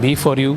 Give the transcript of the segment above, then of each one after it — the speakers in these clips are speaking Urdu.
B4U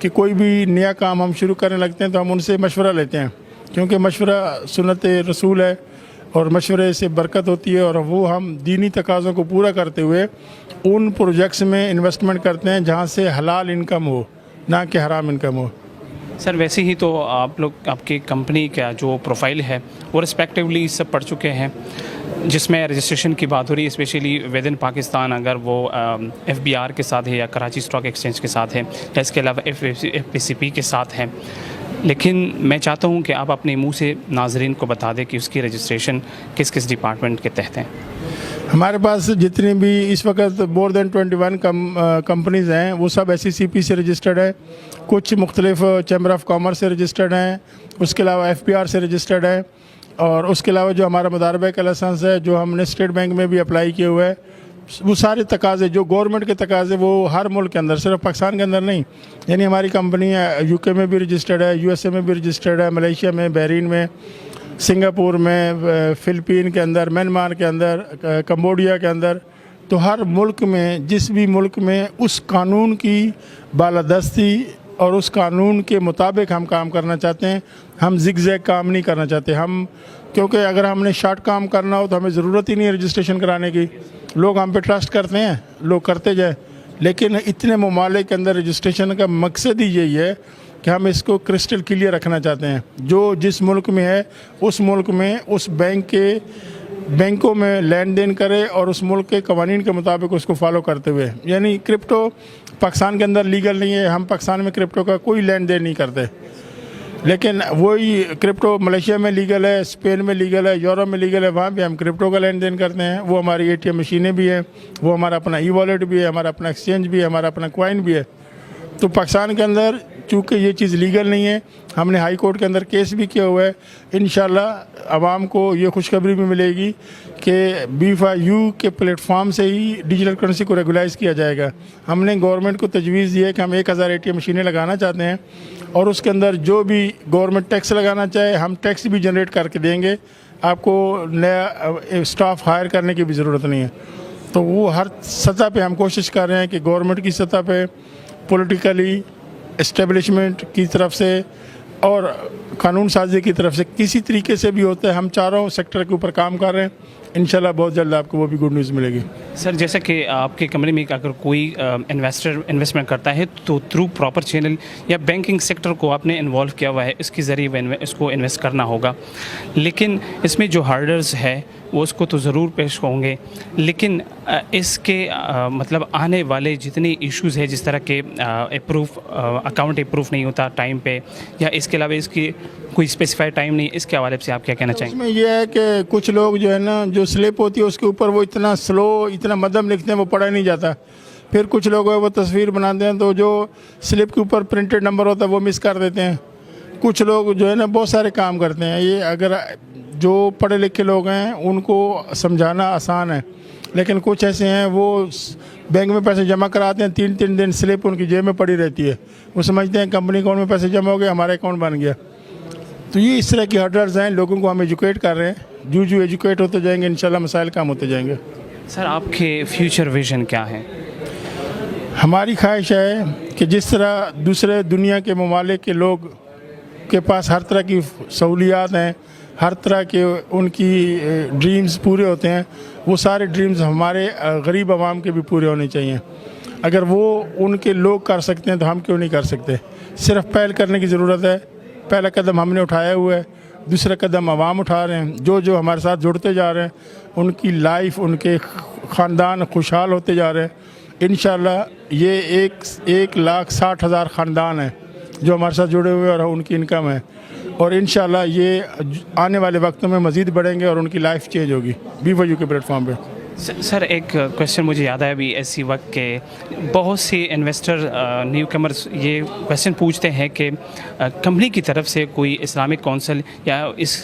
کہ کوئی بھی نیا کام ہم شروع کرنے لگتے ہیں تو ہم ان سے مشورہ لیتے ہیں، کیونکہ مشورہ سنت رسول ہے اور مشورے سے برکت ہوتی ہے، اور وہ ہم دینی تقاضوں کو پورا کرتے ہوئے ان پروجیکٹس میں انویسٹمنٹ کرتے ہیں جہاں سے حلال انکم ہو، نہ کہ حرام انکم ہو۔ سر ویسے ہی تو آپ کی کمپنی کا جو پروفائل ہے وہ رسپیکٹیولی سب پڑھ چکے ہیں، جس میں رجسٹریشن کی بات ہو رہی ہے اسپیشلی ود ان پاکستان، اگر وہ ایف بی آر کے ساتھ ہے یا کراچی اسٹاک ایکسچینج کے ساتھ ہے یا اس کے علاوہ ایف پی سی پی کے ساتھ ہیں، لیکن میں چاہتا ہوں کہ آپ اپنے منہ سے ناظرین کو بتا دیں کہ اس کی رجسٹریشن کس کس ڈپارٹمنٹ کے تحت ہیں۔ ہمارے پاس جتنی بھی اس وقت مور دین 21 کمپنیز ہیں وہ سب ایس سی سی پی سے رجسٹرڈ ہے، کچھ مختلف چیمبر آف کامرس سے رجسٹرڈ ہیں، اس کے علاوہ ایف پی آر سے رجسٹرڈ ہے، اور اس کے علاوہ جو ہمارا مداربہ کا لائسنس ہے جو ہم نے اسٹیٹ بینک میں بھی اپلائی کیے ہوئے ہے، وہ سارے تقاضے جو گورنمنٹ کے تقاضے وہ ہر ملک کے اندر، صرف پاکستان کے اندر نہیں، یعنی ہماری کمپنی یو کے میں بھی رجسٹرڈ ہے، یو ایس اے میں بھی رجسٹرڈ ہے، ملیشیا میں، بحرین میں، سنگاپور میں، فلپین کے اندر، میانمار کے اندر، کمبوڈیا کے اندر، تو ہر ملک میں، جس بھی ملک میں اس قانون کی بالادستی اور اس قانون کے مطابق ہم کام کرنا چاہتے ہیں، ہم زگ زیگ کام نہیں کرنا چاہتے ہم، کیونکہ اگر ہم نے شارٹ کام کرنا ہو تو ہمیں ضرورت ہی نہیں ہے رجسٹریشن کرانے کی، لوگ ہم پہ ٹرسٹ کرتے ہیں، لوگ کرتے جائیں، لیکن اتنے ممالک کے اندر رجسٹریشن کا مقصد ہی یہی ہے کہ ہم اس کو کرسٹل کلیئر رکھنا چاہتے ہیں، جو جس ملک میں ہے اس ملک میں اس بینکوں میں لین دین کرے اور اس ملک کے قوانین کے مطابق اس کو فالو کرتے ہوئے، یعنی کرپٹو پاکستان کے اندر لیگل نہیں ہے، ہم پاکستان میں کرپٹو کا کوئی لین دین نہیں کرتے، لیکن وہی کرپٹو ملیشیا میں لیگل ہے، اسپین میں لیگل ہے، یورپ میں لیگل ہے، وہاں بھی ہم کرپٹو کا لین دین کرتے ہیں، وہ ہماری اے ٹی ایم مشینیں بھی ہیں، وہ ہمارا اپنا ای والیٹ بھی ہے، ہمارا اپنا ایکسچینج بھی ہے، ہمارا اپنا کوائن بھی ہے۔ تو پاکستان کے اندر چونکہ یہ چیز لیگل نہیں ہے، ہم نے ہائی کورٹ کے اندر کیس بھی کیا ہوا ہے، انشاءاللہ عوام کو یہ خوشخبری بھی ملے گی کہ BFIU کے پلیٹ فارم سے ہی ڈیجیٹل کرنسی کو ریگولائز کیا جائے گا۔ ہم نے گورنمنٹ کو تجویز دی ہے کہ ہم 1000 ATM مشینیں لگانا چاہتے ہیں، اور اس کے اندر جو بھی گورنمنٹ ٹیکس لگانا چاہے ہم ٹیکس بھی جنریٹ کر کے دیں گے، آپ کو نیا اسٹاف ہائر کرنے کی بھی ضرورت نہیں ہے۔ تو وہ ہر سطح پہ ہم کوشش کر رہے ہیں کہ گورنمنٹ کی سطح پہ، پولیٹیکلی، اسٹیبلشمنٹ کی طرف سے اور قانون سازی کی طرف سے کسی طریقے سے بھی ہوتا ہے، ہم چاروں سیکٹر کے اوپر کام کر رہے ہیں، انشاءاللہ بہت جلد آپ کو وہ بھی گڈ نیوز ملے گی۔ سر جیسا کہ آپ کے کمرے میں اگر کوئی انویسٹر انویسٹمنٹ کرتا ہے تو تھرو پراپر چینل یا بینکنگ سیکٹر کو آپ نے انوالو کیا ہوا ہے، اس کے ذریعے اس کو انویسٹ کرنا ہوگا، لیکن اس میں جو ہارڈرز ہے وہ اس کو تو ضرور پیش ہوں گے، لیکن اس کے مطلب آنے والے جتنے ایشوز ہیں، جس طرح کے اکاؤنٹ اپروف نہیں ہوتا ٹائم پہ، یا اس کے علاوہ اس کی کوئی اسپیسیفائی ٹائم نہیں، اس کے حوالے سے آپ کیا کہنا چاہیں گے؟ اس میں یہ ہے کہ کچھ لوگ جو ہے نا، جو سلپ ہوتی ہے اس کے اوپر وہ اتنا سلو، اتنا مدھم لکھتے ہیں وہ پڑھا نہیں جاتا، پھر کچھ لوگ وہ تصویر بناتے ہیں تو جو سلپ کے اوپر پرنٹڈ نمبر ہوتا ہے وہ مس کر دیتے ہیں، کچھ لوگ جو ہے نا بہت سارے کام کرتے ہیں۔ یہ اگر جو پڑھے لکھے لوگ ہیں ان کو سمجھانا آسان ہے، لیکن کچھ ایسے ہیں وہ بینک میں پیسے جمع کراتے ہیں، 3 دن سلپ ان کی جیب میں پڑی رہتی ہے، وہ سمجھتے ہیں کمپنی اکاؤنٹ میں پیسے جمع ہو گئے، ہمارا اکاؤنٹ بن گیا۔ تو یہ اس طرح کی ہرڈلز ہیں، لوگوں کو ہم ایجوکیٹ کر رہے ہیں، جو ایجوکیٹ ہوتے جائیں گے انشاءاللہ مسائل کام ہوتے جائیں گے۔ سر آپ کے فیوچر ویژن کیا ہے؟ ہماری خواہش ہے کہ جس طرح دوسرے دنیا کے ممالک کے لوگ کے پاس ہر طرح کی سہولیات ہیں، ہر طرح کے ان کی ڈریمز پورے ہوتے ہیں، وہ سارے ڈریمز ہمارے غریب عوام کے بھی پورے ہونے چاہیے۔ اگر وہ ان کے لوگ کر سکتے ہیں تو ہم کیوں نہیں کر سکتے؟ صرف پہل کرنے کی ضرورت ہے، پہلا قدم ہم نے اٹھایا ہوا ہے، دوسرا قدم عوام اٹھا رہے ہیں، جو ہمارے ساتھ جڑتے جا رہے ہیں ان کی لائف، ان کے خاندان خوشحال ہوتے جا رہے ہیں۔ انشاءاللہ یہ 1,60,000 خاندان ہیں جو ہمارے ساتھ جڑے ہوئے اور ان کی انکم ہے، اور انشاءاللہ یہ آنے والے وقتوں میں مزید بڑھیں گے اور ان کی لائف چینج ہوگی BFIU کے پلیٹ فارم پہ۔ سر ایک کویشچن مجھے یاد آیا ابھی ایسی وقت کہ بہت سے انویسٹر نیو کمرز یہ کویشچن پوچھتے ہیں کہ کمپنی کی طرف سے کوئی اسلامک کونسل یا اس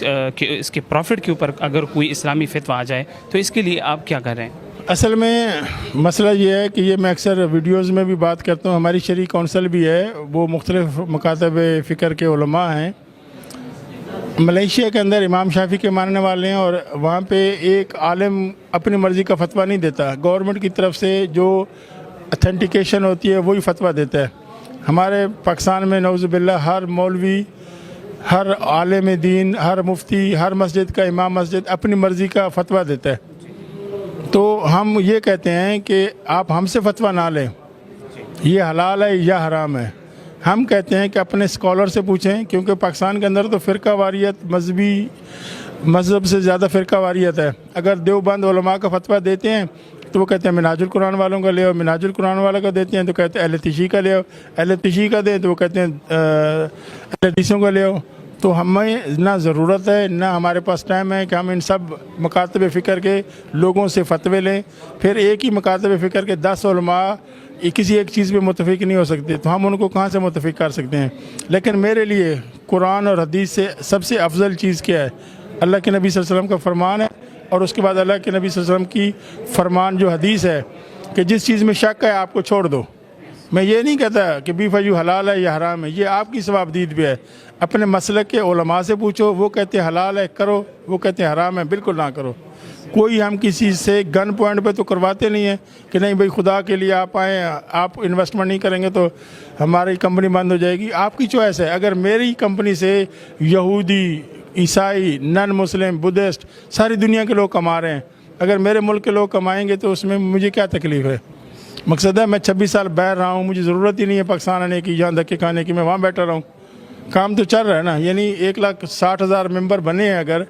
کے پروفٹ کے اوپر اگر کوئی اسلامی فتویٰ آ جائے تو اس کے لیے آپ کیا کر رہے ہیں؟ اصل میں مسئلہ یہ ہے کہ یہ میں اکثر ویڈیوز میں بھی بات کرتا ہوں، ہماری شرعی کونسل بھی ہے، وہ مختلف مکاتب فکر کے علماء ہیں۔ ملیشیا کے اندر امام شافعی کے ماننے والے ہیں، اور وہاں پہ ایک عالم اپنی مرضی کا فتویٰ نہیں دیتا، گورنمنٹ کی طرف سے جو اتھینٹیکیشن ہوتی ہے وہی فتویٰ دیتا ہے۔ ہمارے پاکستان میں نعوذ باللہ ہر مولوی، ہر عالم دین، ہر مفتی، ہر مسجد کا امام مسجد اپنی مرضی کا فتویٰ دیتا ہے. تو ہم یہ کہتے ہیں کہ آپ ہم سے فتویٰ نہ لیں یہ حلال ہے یا حرام ہے. ہم کہتے ہیں کہ اپنے اسکالر سے پوچھیں، کیونکہ پاکستان کے اندر تو فرقہ واریت، مذہب سے زیادہ فرقہ واریت ہے. اگر دیوبند علماء کا فتویٰ دیتے ہیں تو وہ کہتے ہیں منہاج القرآن والوں کا لے آؤ، منہاج القرآن والوں کا دیتے ہیں تو کہتے ہیں اہل تشیع کا لے آؤ، اہل تشیع کا دیں تو وہ کہتے ہیں اہل حدیثوں کا لے آؤ. تو ہمیں نہ ضرورت ہے نہ ہمارے پاس ٹائم ہے کہ ہم ان سب مکاتب فکر کے لوگوں سے فتوے لیں. پھر ایک ہی مکاتب فکر کے 10 علماء کسی ایک چیز پہ متفق نہیں ہو سکتے، تو ہم ان کو کہاں سے متفق کر سکتے ہیں. لیکن میرے لیے قرآن اور حدیث سے سب سے افضل چیز کیا ہے؟ اللہ کے نبی صلی اللہ علیہ وسلم کا فرمان ہے، اور اس کے بعد اللہ کے نبی صلی اللہ علیہ وسلم کی فرمان جو حدیث ہے کہ جس چیز میں شک ہے آپ کو چھوڑ دو. میں یہ نہیں کہتا کہ بیف ایو حلال ہے یا حرام ہے، یہ آپ کی ثوابدید بھی ہے. اپنے مسلک کے علماء سے پوچھو، وہ کہتے ہیں حلال ہے کرو، وہ کہتے ہیں حرام ہے بالکل نہ کرو. کوئی ہم کسی سے گن پوائنٹ پہ تو کرواتے نہیں ہیں کہ نہیں بھائی خدا کے لیے آپ آئیں، آپ انویسٹمنٹ نہیں کریں گے تو ہماری کمپنی بند ہو جائے گی. آپ کی چوائس ہے. اگر میری کمپنی سے یہودی، عیسائی، نن مسلم، بدھسٹ ساری دنیا کے لوگ کما رہے ہیں، اگر میرے ملک کے لوگ کمائیں گے تو اس میں مجھے کیا تکلیف ہے؟ مقصد ہے میں 26 سال باہر رہا ہوں، مجھے ضرورت ہی نہیں ہے پاکستان آنے کی، جہاں دھکے کھانے کی، میں وہاں بیٹھا رہا ہوں. کام تو چل رہا ہے نا. یعنی 1,60,000 ممبر بنے ہیں اگر،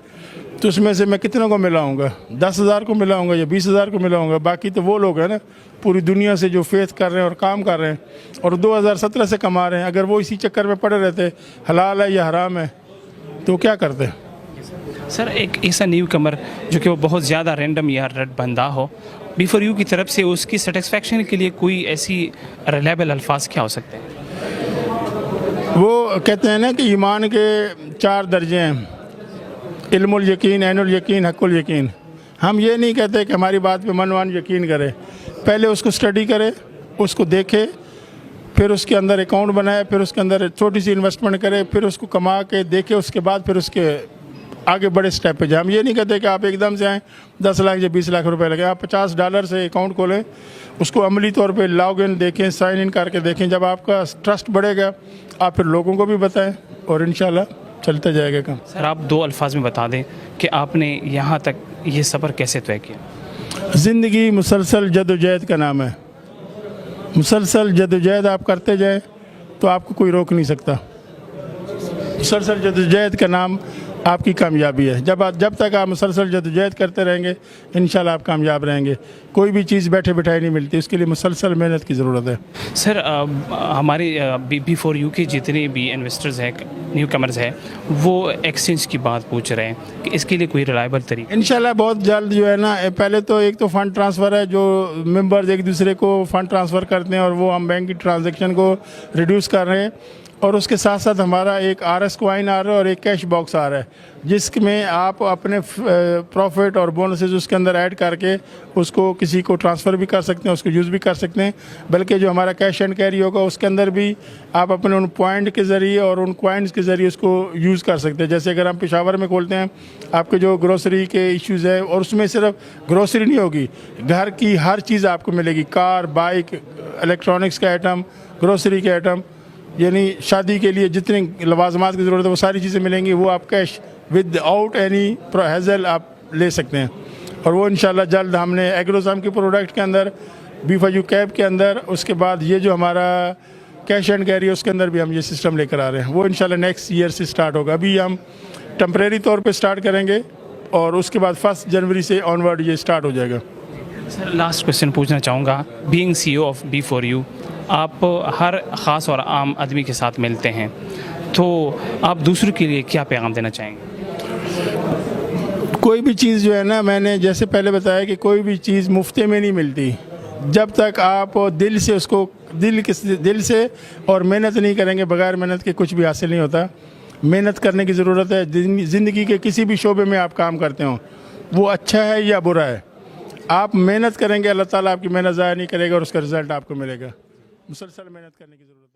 تو اس میں سے میں کتنوں کو ملاؤں گا؟ 10,000 کو ملاؤں گا یا 20,000 کو ملاؤں گا؟ باقی تو وہ لوگ ہیں نا پوری دنیا سے جو فیس کر رہے ہیں اور کام کر رہے ہیں اور 2017 سے کما رہے ہیں. اگر وہ اسی چکر میں پڑے رہتے حلال ہے یا حرام ہے تو کیا کرتے؟ سر ایک ایسا نیو کمر جو کہ وہ بہت زیادہ رینڈم یا رٹ بندہ ہو، بی فور یو کی طرف سے اس کی سیٹسفیکشن کے لیے کوئی ایسی ریلیبل الفاظ کیا ہو سکتے ہیں؟ وہ کہتے ہیں نا کہ ایمان کے 4 درجے ہیں، علم الیقین، عین الیقین، حق الیقین. ہم یہ نہیں کہتے کہ ہماری بات پہ من یقین کرے، پہلے اس کو اسٹڈی کرے، اس کو دیکھے، پھر اس کے اندر اکاؤنٹ بنائے، پھر اس کے اندر چھوٹی سی انویسٹمنٹ کرے، پھر اس کو کما کے دیکھے، اس کے بعد پھر اس کے آگے بڑے سٹیپ پہ جائیں. ہم یہ نہیں کہتے کہ آپ ایک دم سے آئیں 10 لاکھ یا 20 لاکھ روپے لگے. آپ $50 سے اکاؤنٹ کھولیں، اس کو عملی طور پہ لاگ ان دیکھیں، سائن ان کر کے دیکھیں. جب آپ کا ٹرسٹ بڑھے گا آپ پھر لوگوں کو بھی بتائیں اور انشاءاللہ چلتا جائے گا کام. سر آپ 2 الفاظ میں بتا دیں کہ آپ نے یہاں تک یہ سفر کیسے طے کیا؟ زندگی مسلسل جد و جہد کا نام ہے. مسلسل جد و جہد آپ کرتے جائیں تو آپ کو کوئی روک نہیں سکتا. مسلسل جد و جہد کا نام آپ کی کامیابی ہے. جب تک آپ مسلسل جد و جہد کرتے رہیں گے انشاءاللہ آپ کامیاب رہیں گے. کوئی بھی چیز بیٹھے بٹھائے نہیں ملتی، اس کے لیے مسلسل محنت کی ضرورت ہے. سر ہماری بی فور یو کے جتنے بھی انویسٹرز ہیں، نیو کمرز ہیں، وہ ایکسچینج کی بات پوچھ رہے ہیں کہ اس کے لیے کوئی ریلائبل طریقہ؟ انشاءاللہ بہت جلد جو ہے نا، پہلے تو ایک تو فنڈ ٹرانسفر ہے، جو ممبرز ایک دوسرے کو فنڈ ٹرانسفر کرتے ہیں اور وہ ہم بینک کی ٹرانزیکشن کو ریڈیوس کر رہے ہیں. اور اس کے ساتھ ساتھ ہمارا ایک RS کوائن آ رہا ہے اور ایک کیش باکس آ رہا ہے، جس میں آپ اپنے پروفٹ اور بونسز اس کے اندر ایڈ کر کے اس کو کسی کو ٹرانسفر بھی کر سکتے ہیں، اس کو یوز بھی کر سکتے ہیں. بلکہ جو ہمارا کیش اینڈ کیری ہوگا اس کے اندر بھی آپ اپنے ان پوائنٹ کے ذریعے اور ان کوائنز کے ذریعے اس کو یوز کر سکتے ہیں. جیسے اگر ہم پشاور میں کھولتے ہیں، آپ کے جو گروسری کے ایشوز ہے، اور اس میں صرف گروسری نہیں ہوگی، گھر کی ہر چیز آپ کو ملے گی، کار، بائک، الیکٹرانکس کا آئٹم، گروسری کے آئٹم، یعنی شادی کے لیے جتنے لوازمات کی ضرورت ہے وہ ساری چیزیں ملیں گی. وہ آپ cash with out any hazel آپ لے سکتے ہیں. اور وہ انشاءاللہ جلد ہم نے ایگروزام کی پروڈکٹ کے اندر، بی فور یو کیب کے اندر، اس کے بعد یہ جو ہمارا کیش اینڈ کیری اس کے اندر بھی ہم یہ سسٹم لے کر آ رہے ہیں. وہ انشاءاللہ نیکسٹ ایئر سے سٹارٹ ہوگا. ابھی ہم ٹمپریری طور پہ سٹارٹ کریں گے اور اس کے بعد 1 جنوری سے آنورڈ یہ سٹارٹ ہو جائے گا. سر لاسٹ کویسچن پوچھنا چاہوں گا، being CEO of B four U, آپ ہر خاص اور عام آدمی کے ساتھ ملتے ہیں، تو آپ دوسروں کے لیے کیا پیغام دینا چاہیں گے؟ کوئی بھی چیز جو ہے نا، میں نے جیسے پہلے بتایا کہ کوئی بھی چیز مفتے میں نہیں ملتی. جب تک آپ دل سے اس کو دل سے اور محنت نہیں کریں گے، بغیر محنت کے کچھ بھی حاصل نہیں ہوتا. محنت کرنے کی ضرورت ہے. زندگی کے کسی بھی شعبے میں آپ کام کرتے ہوں، وہ اچھا ہے یا برا ہے، آپ محنت کریں گے، اللہ تعالیٰ آپ کی محنت ضائع نہیں کرے گا اور اس کا رزلٹ آپ کو ملے گا. مسلسل محنت کرنے کی ضرورت ہے.